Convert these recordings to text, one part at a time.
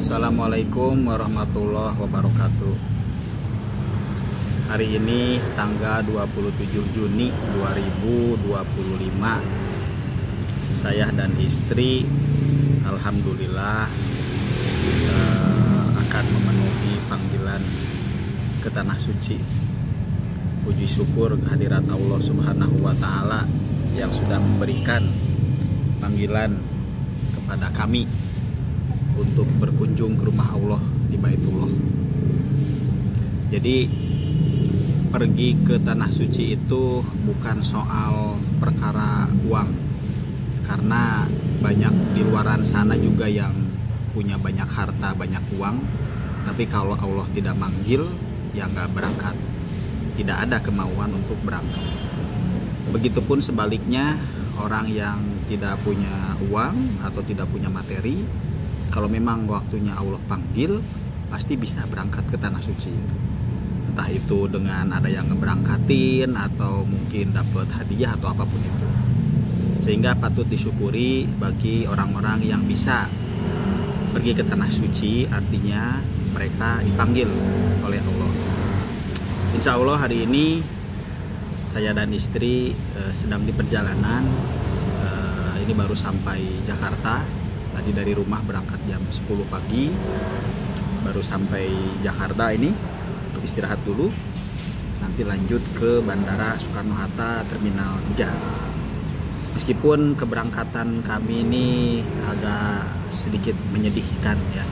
Assalamualaikum warahmatullahi wabarakatuh. Hari ini tanggal 27 Juni 2025. Saya dan istri alhamdulillah akan memenuhi panggilan ke tanah suci. Puji syukur kehadirat Allah Subhanahu wa taala yang sudah memberikan panggilan kepada kami untuk berkunjung ke rumah Allah di Baitullah. Jadi pergi ke tanah suci itu bukan soal perkara uang, karena banyak di luaran sana juga yang punya banyak harta, banyak uang, tapi kalau Allah tidak manggil ya nggak berangkat, tidak ada kemauan untuk berangkat. Begitupun sebaliknya, orang yang tidak punya uang atau tidak punya materi, kalau memang waktunya Allah panggil, pasti bisa berangkat ke tanah suci. Entah itu dengan ada yang ngeberangkatin atau mungkin dapat hadiah atau apapun itu. Sehingga patut disyukuri bagi orang-orang yang bisa pergi ke tanah suci, artinya mereka dipanggil oleh Allah. Insya Allah hari ini saya dan istri sedang di perjalanan. Ini baru sampai Jakarta. Tadi dari rumah berangkat jam 10 pagi, baru sampai Jakarta ini untuk istirahat dulu. Nanti lanjut ke Bandara Soekarno-Hatta Terminal 3. Meskipun keberangkatan kami ini agak sedikit menyedihkan ya,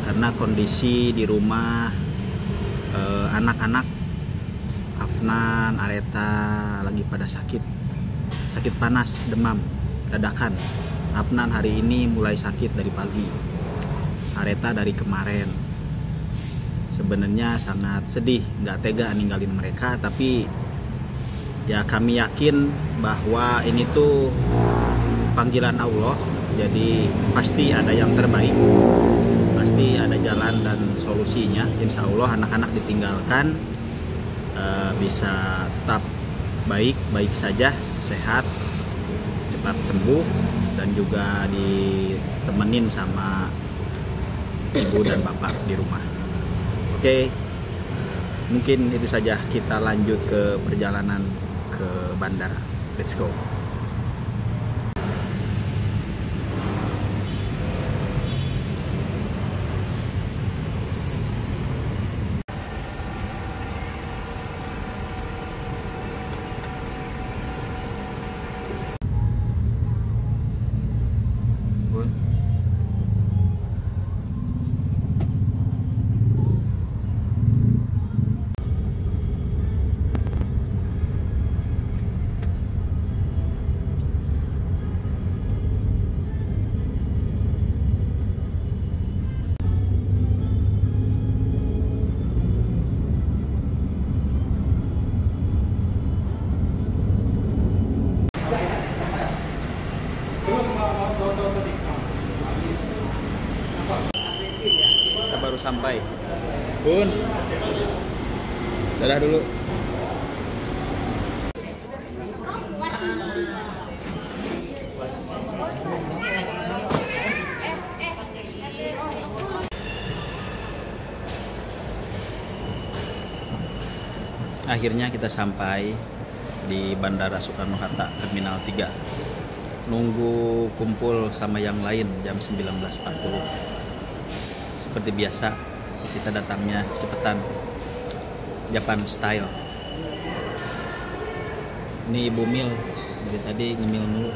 karena kondisi di rumah anak-anak Afnan, Areta lagi pada sakit panas, demam dadakan. Afnan hari ini mulai sakit dari pagi, Areta dari kemarin. Sebenarnya sangat sedih, nggak tega ninggalin mereka, tapi ya kami yakin bahwa ini tuh panggilan Allah, jadi pasti ada yang terbaik, pasti ada jalan dan solusinya. Insya Allah anak-anak ditinggalkan bisa tetap baik-baik saja, sehat, cepat sembuh, dan juga ditemenin sama ibu dan bapak di rumah. Oke, mungkin itu saja, kita lanjut ke perjalanan ke bandara. Let's go. Baru sampai. Bun, dadah dulu. Akhirnya kita sampai di Bandara Soekarno-Hatta Terminal 3. Nunggu kumpul sama yang lain jam 19.40. Seperti biasa, kita datangnya cepetan, Japan style. Ini Ibu Mil, dari tadi ngemil mulu.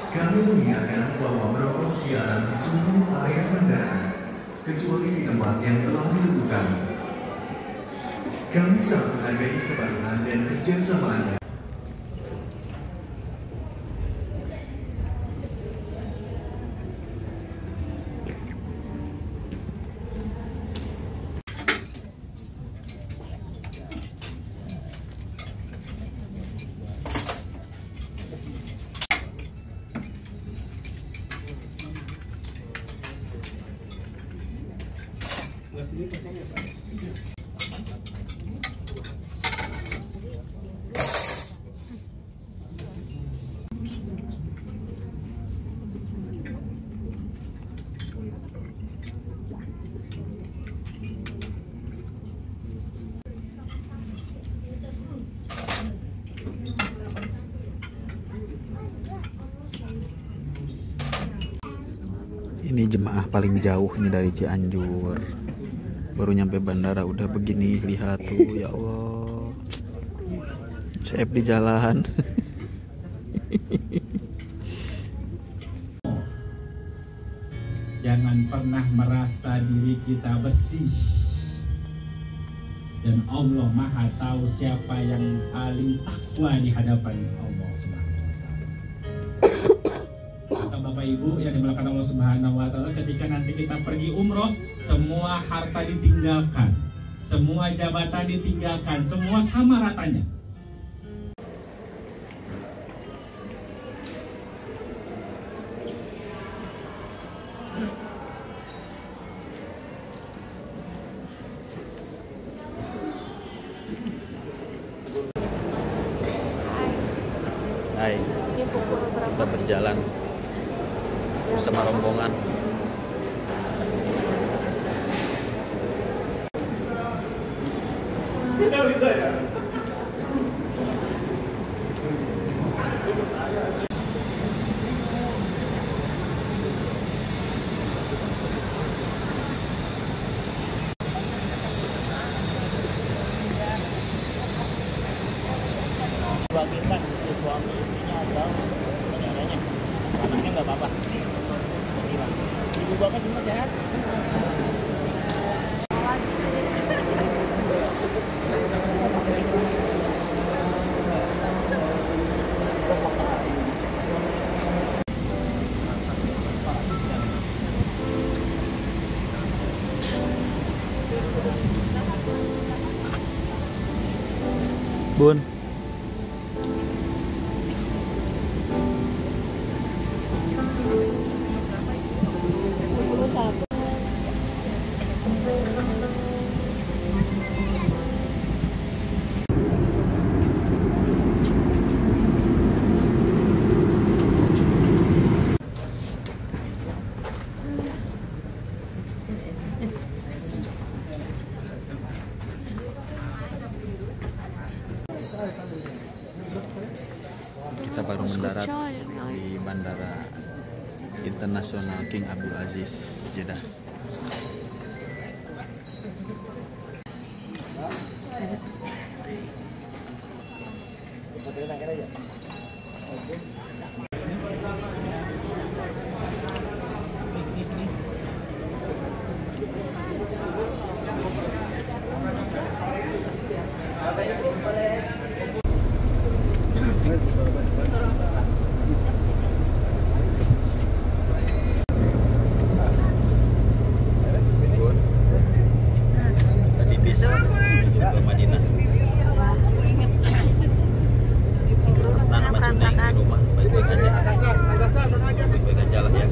Kami mengingatkan bahwa merokok dilarang di seluruh area bandara, kecuali di tempat yang telah ditentukan. Kami sangat menghargai kepatuhan dan kerjasama Anda. Ini jemaah paling jauh ini dari Cianjur. Baru nyampe bandara udah begini, lihat tuh, ya Allah. Safe di jalan. Jangan pernah merasa diri kita bersih. Dan Allah Maha tahu siapa yang paling takwa di hadapan Allah Subhanahu wa taala. Maka Bapak Ibu yang dimulakan Allah Subhanahu wa taala, ketika nanti kita pergi umroh, semua harta ditinggalkan, semua jabatan ditinggalkan, semua sama ratanya. Hai, Ini pukul berapa? kita berjalan bersama rombongan. Bagikan untuk suami istrinya atau saudaranya, anaknya nggak apa-apa. Ibu bapak semua sehat? Bun, kita baru mendarat di Bandara Internasional King Abdul Aziz, Jeddah. Tadi bis menuju ke Madinah. Nah, sama Cuneng di rumah baik-baik aja. Baik-baik aja lah ya.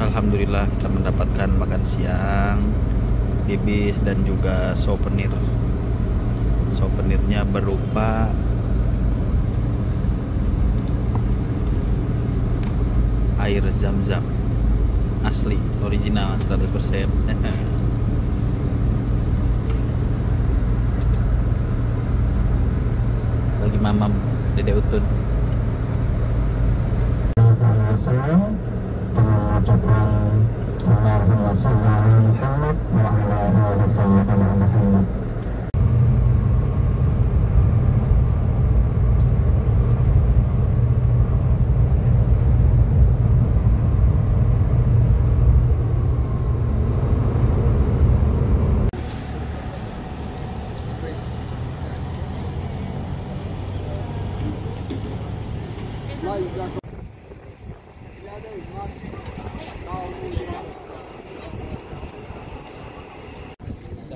Alhamdulillah kita mendapatkan makan siang di bis dan juga souvenir. Souvenirnya berupa air zam-zam asli, original 100%. Bagi mamam Dede Utun.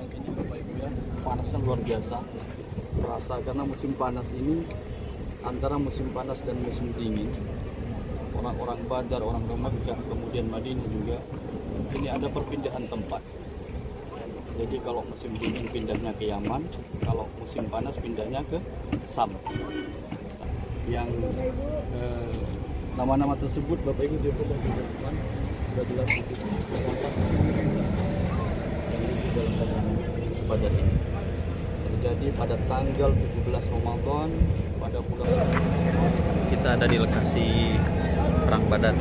Ini Bapak Ibu ya, panasnya luar biasa terasa karena musim panas ini antara musim panas dan musim dingin. orang-orang Badar, orang Makkah, kemudian Madinah juga. Ini ada perpindahan tempat. Jadi kalau musim dingin pindahnya ke Yaman, kalau musim panas pindahnya ke Sam. Yang nama-nama tersebut Bapak Ibu coba di depan sudah jelas di situ. Dalam keterangan Badar ini terjadi pada tanggal 17 Ramadan pada bulan. Kita ada di lokasi Perang Badar.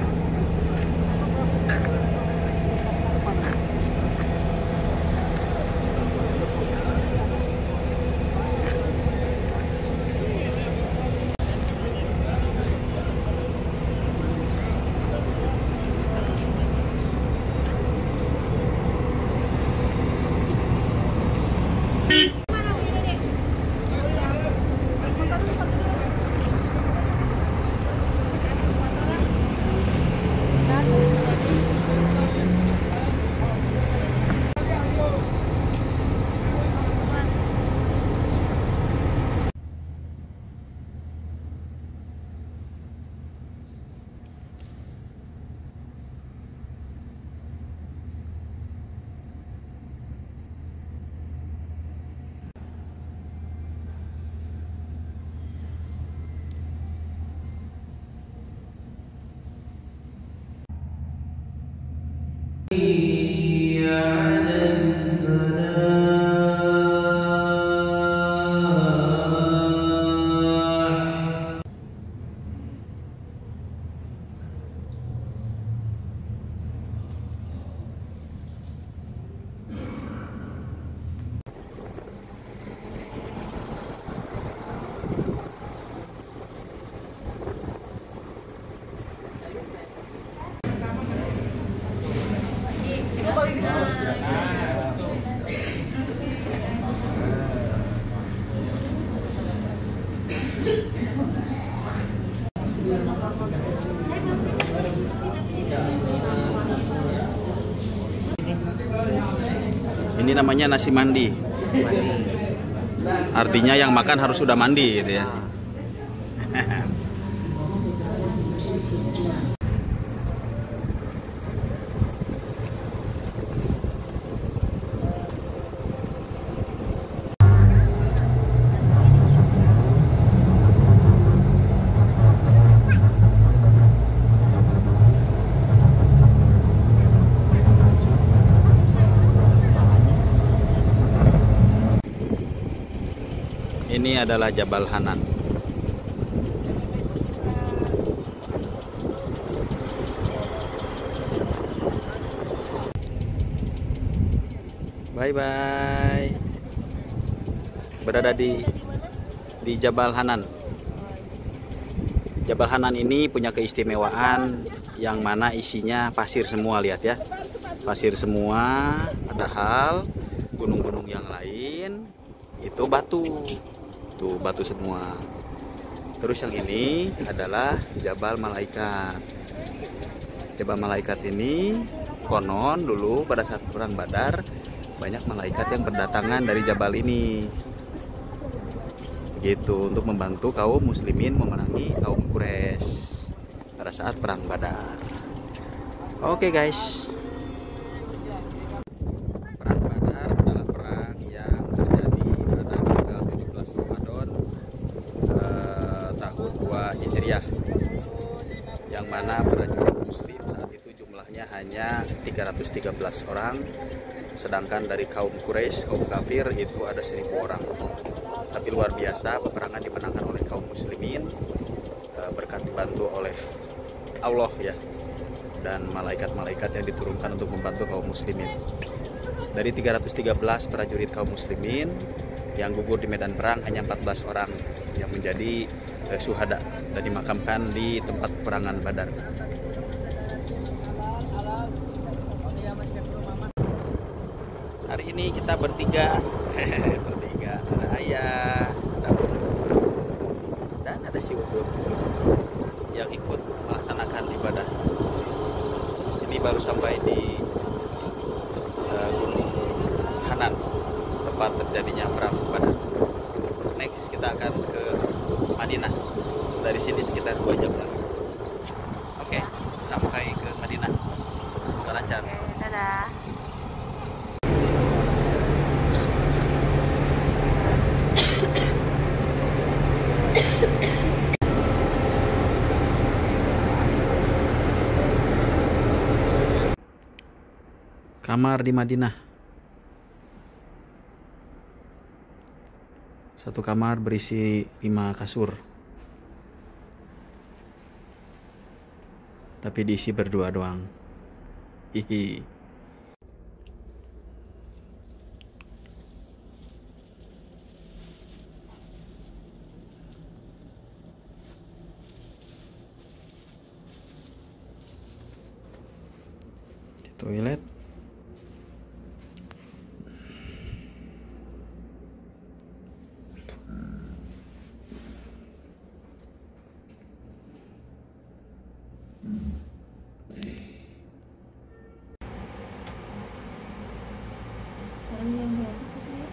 Ini namanya nasi mandi. Artinya yang makan harus sudah mandi gitu ya. Ini adalah Jabal Hanan. Bye bye. Berada di Jabal Hanan. Jabal Hanan ini punya keistimewaan yang mana isinya pasir semua, lihat ya. Pasir semua, padahal gunung-gunung yang lain itu batu. Tuh batu semua. Terus yang ini adalah Jabal Malaikat. Jabal Malaikat ini konon dulu pada saat perang Badar banyak malaikat yang berdatangan dari Jabal ini. Gitu untuk membantu kaum muslimin memenangi kaum Quraisy pada saat perang Badar. Oke guys. Hijriah, yang mana prajurit muslim saat itu jumlahnya hanya 313 orang, sedangkan dari kaum Quraisy, kaum kafir itu ada 1000 orang. Tapi luar biasa peperangan dimenangkan oleh kaum muslimin berkat dibantu oleh Allah ya, dan malaikat-malaikat yang diturunkan untuk membantu kaum muslimin. Dari 313 prajurit kaum muslimin yang gugur di medan perang hanya 14 orang yang menjadi syuhada dan dimakamkan di tempat peperangan Badar. Hari ini kita bertiga, ada ayah, ada dan ada si Ukur yang ikut melaksanakan ibadah. Ini baru sampai di Gunung Hanan, tempat terjadinya perang Badar. Next kita akan ke Madinah. Dari sini sekitar 2 jam lagi. Oke. kamar di Madinah. Satu kamar berisi 5 kasur. Tapi diisi berdua doang. Hihi. Di toilet. Sekarang jam berapa katanya?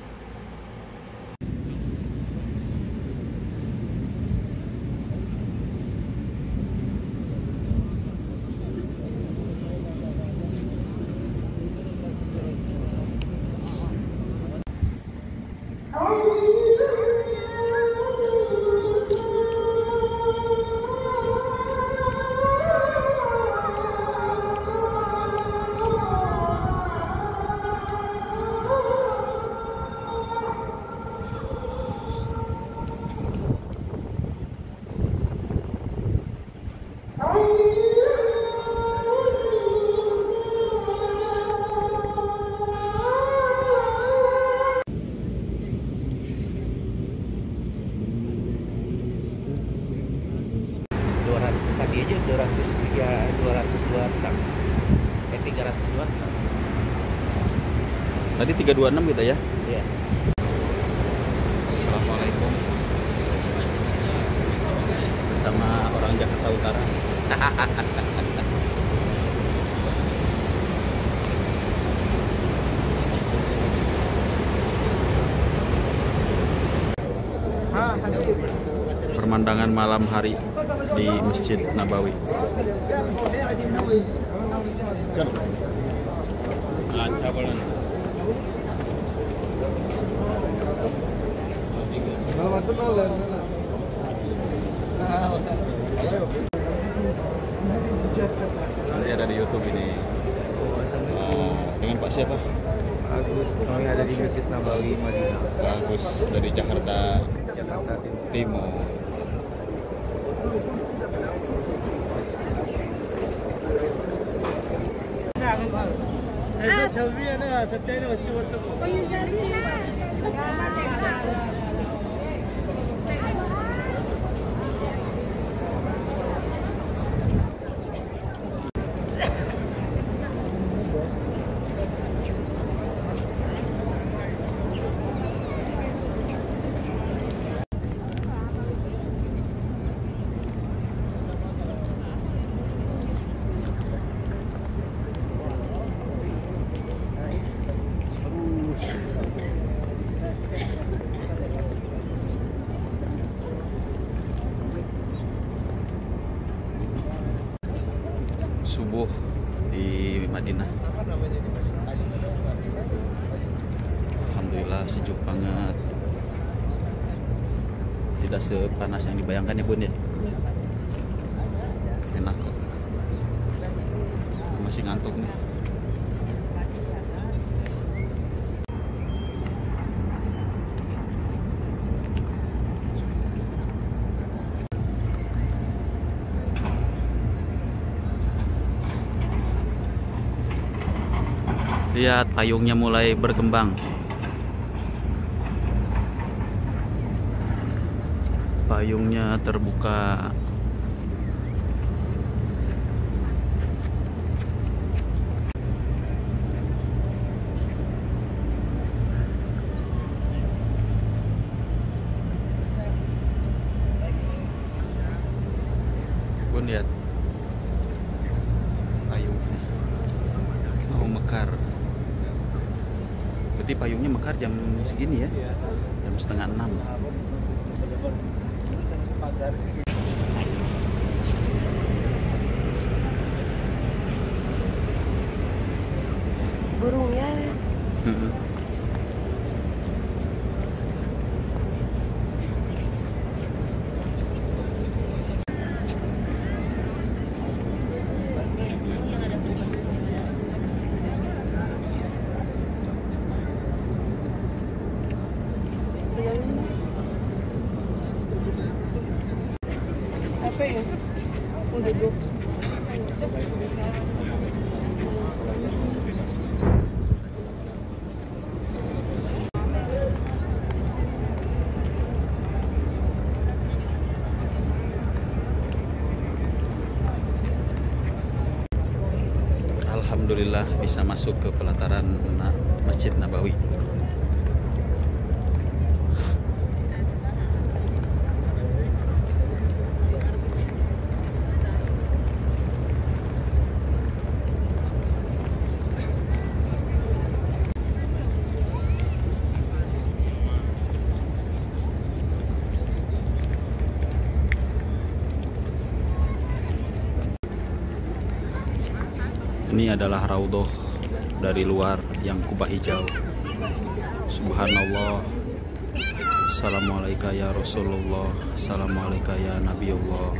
Tadi aja 202 302. Tadi 326 gitu ya. Iya. Assalamualaikum. Bersama orang Jakarta Utara. Pemandangan malam hari di Masjid Nabawi. Nanti ada di YouTube ini. Dengan Pak siapa? Agus, kami ada di Masjid Nabawi Madinah, Agus dari Jakarta Jakarta Timur. Timur. Subuh di Madinah. Alhamdulillah sejuk banget. Tidak sepanas yang dibayangkan ya Bun ya. Enak kok. Masih ngantuk nih. Lihat payungnya mulai berkembang. Payungnya terbuka. Bun lihat payungnya mau mekar. Berarti payungnya mekar jam segini ya? Jam 5:30. Burungnya ya? Mau duduk. Alhamdulillah bisa masuk ke pelataran Masjid Nabawi. Ini adalah raudhah dari luar yang kubah hijau. Subhanallah. Assalamualaikum ya Rasulullah. Assalamualaikum ya Nabiullah.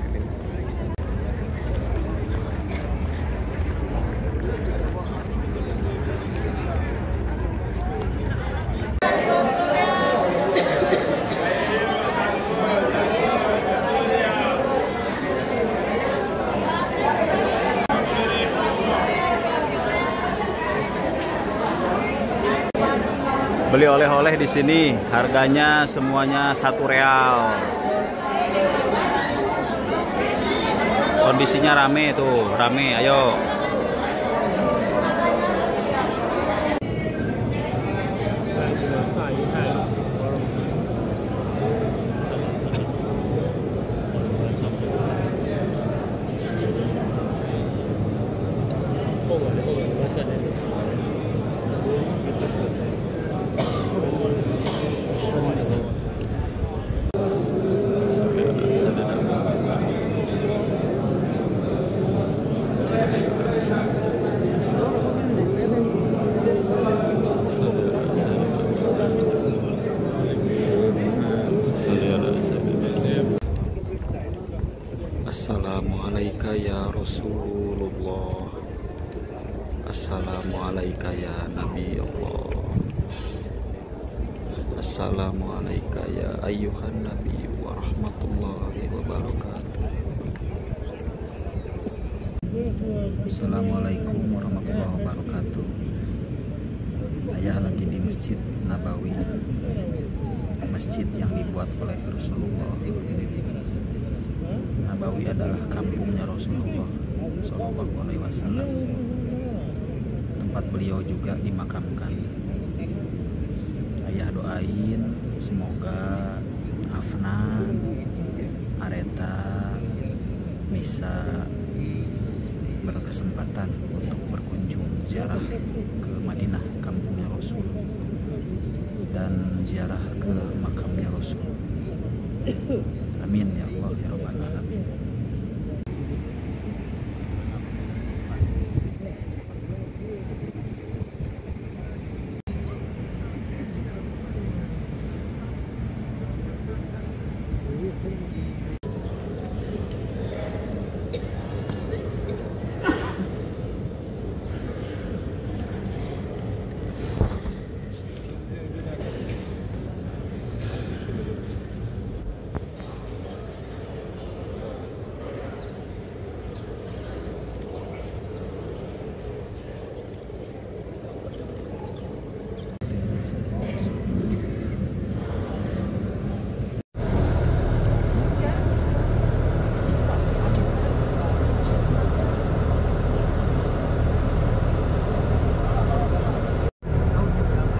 Beli oleh-oleh di sini, harganya semuanya Rp1. Kondisinya rame tuh, rame. Ayo. Assalamualaikum ya Rasulullah. Assalamualaikum ya Nabi Allah. Assalamualaikum ya ayyuhan Nabi wa rahmatullahi wa barakatuh. Assalamualaikum warahmatullahi wabarakatuh. Saya lagi di Masjid Nabawi, masjid yang dibuat oleh Rasulullah. Nabawi adalah kampungnya Rasulullah Shallallahu Alaihi Wasallam. Tempat beliau juga dimakamkan. Ayah doain semoga Afnan, Areta bisa berkesempatan untuk berkunjung ziarah ke Madinah, kampungnya Rasul, dan ziarah ke makamnya Rasul. Amin ya Allah ya Rabbal Alamin.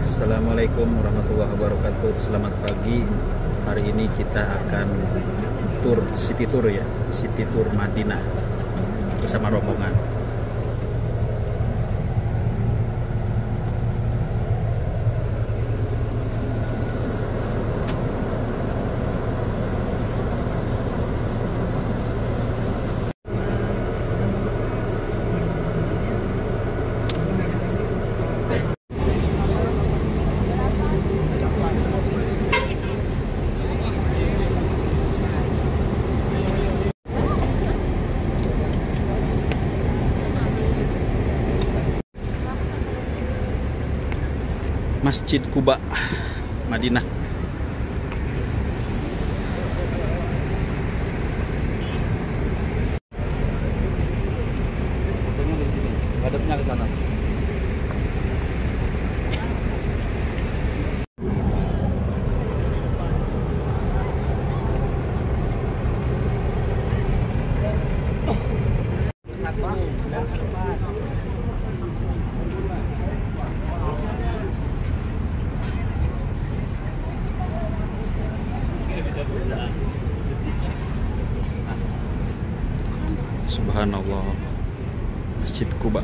Assalamualaikum warahmatullahi wabarakatuh. Selamat pagi. Hari ini kita akan city tour ya, city tour Madinah bersama rombongan. Masjid Quba, Madinah. Subhanallah, Masjid Quba.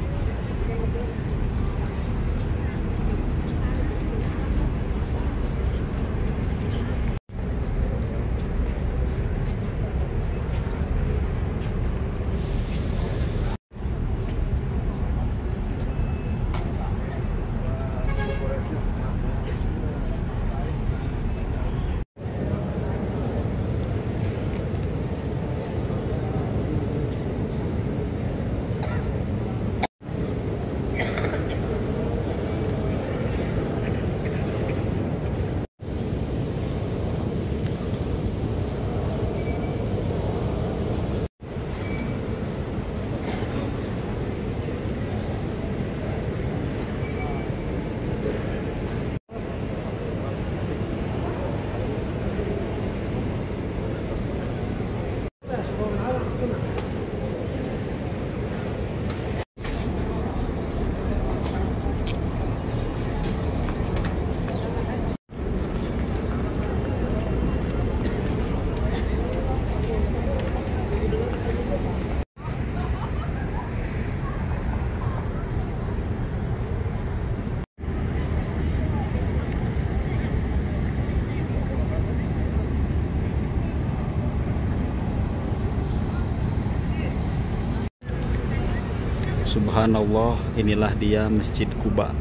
Subhanallah, inilah dia Masjid Quba.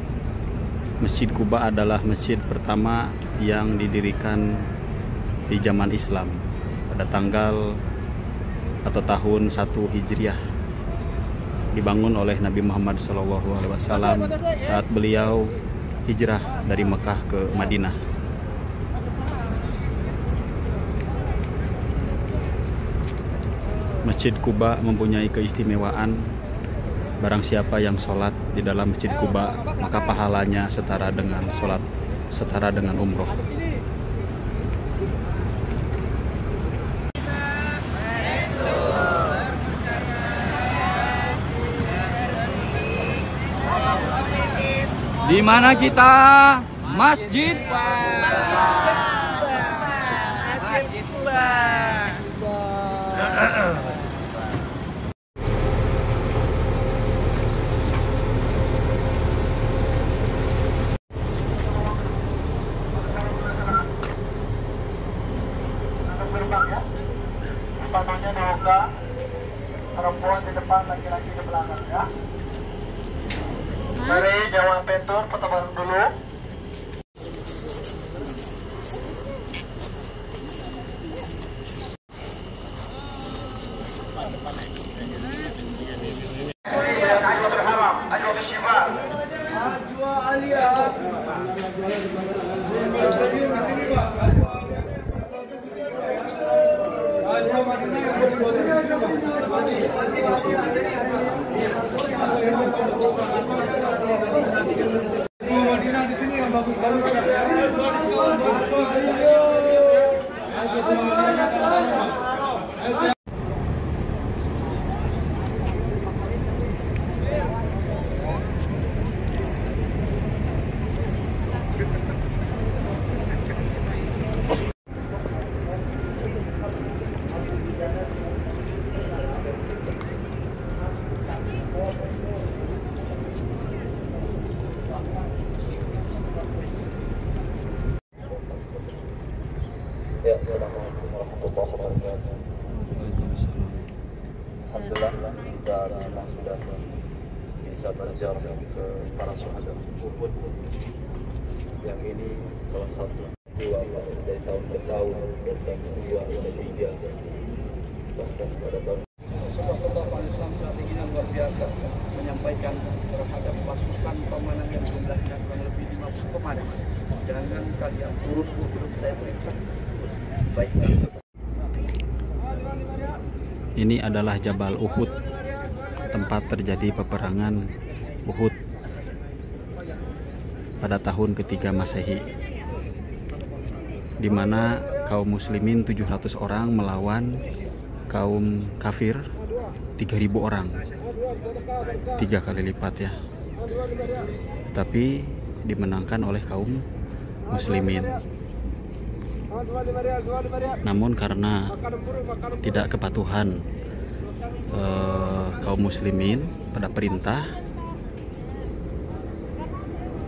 Masjid Quba adalah masjid pertama yang didirikan di zaman Islam pada tanggal atau tahun 1 Hijriah. Dibangun oleh Nabi Muhammad SAW saat beliau hijrah dari Mekah ke Madinah. Masjid Quba mempunyai keistimewaan. Barang siapa yang sholat di dalam Masjid Quba, maka pahalanya setara dengan sholat, setara dengan umroh. Di mana kita? Masjid. Utamanya dibuka, perempuan di depan, laki-laki di belakang ya. Mari Jawa Pentur, pertemuan dulu. Ayo berharap, ayo bersyifat. Ajwa Alia. Madinah di sini yang bagus-bagus. Assalamualaikum warahmatullahi wabarakatuh. Alhamdulillah kita memang sudah bisa berziarah ke para syuhada Uhud. Yang ini salah satu dua dari tahun ke tahun, dan kedua dan ketiga, bahkan pada tahun Rasulullah Islam strategi yang luar biasa menyampaikan terhadap pasukan pemenang yang jumlahnya kurang lebih 50 komandan. Jangan kalian turun sebelum saya periksa. Ini adalah Jabal Uhud, tempat terjadi peperangan Uhud pada tahun ketiga Masehi, di mana kaum muslimin 700 orang melawan kaum kafir 3.000 orang, 3 kali lipat ya. Tapi dimenangkan oleh kaum muslimin. Namun karena tidak kepatuhan kaum muslimin pada perintah,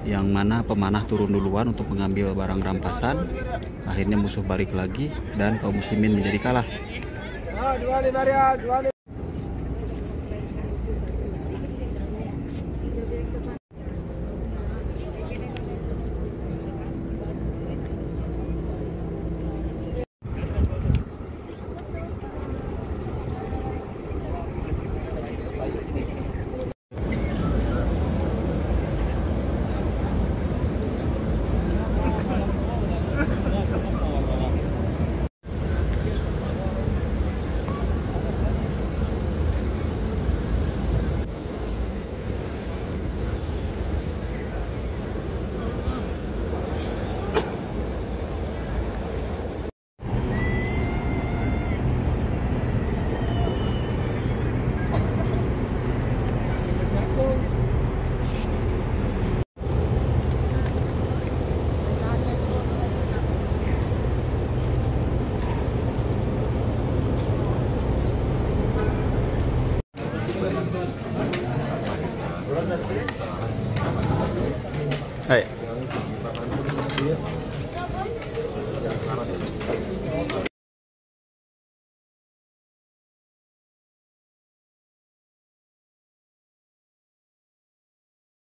yang mana pemanah turun duluan untuk mengambil barang rampasan. Akhirnya musuh balik lagi dan kaum muslimin menjadi kalah.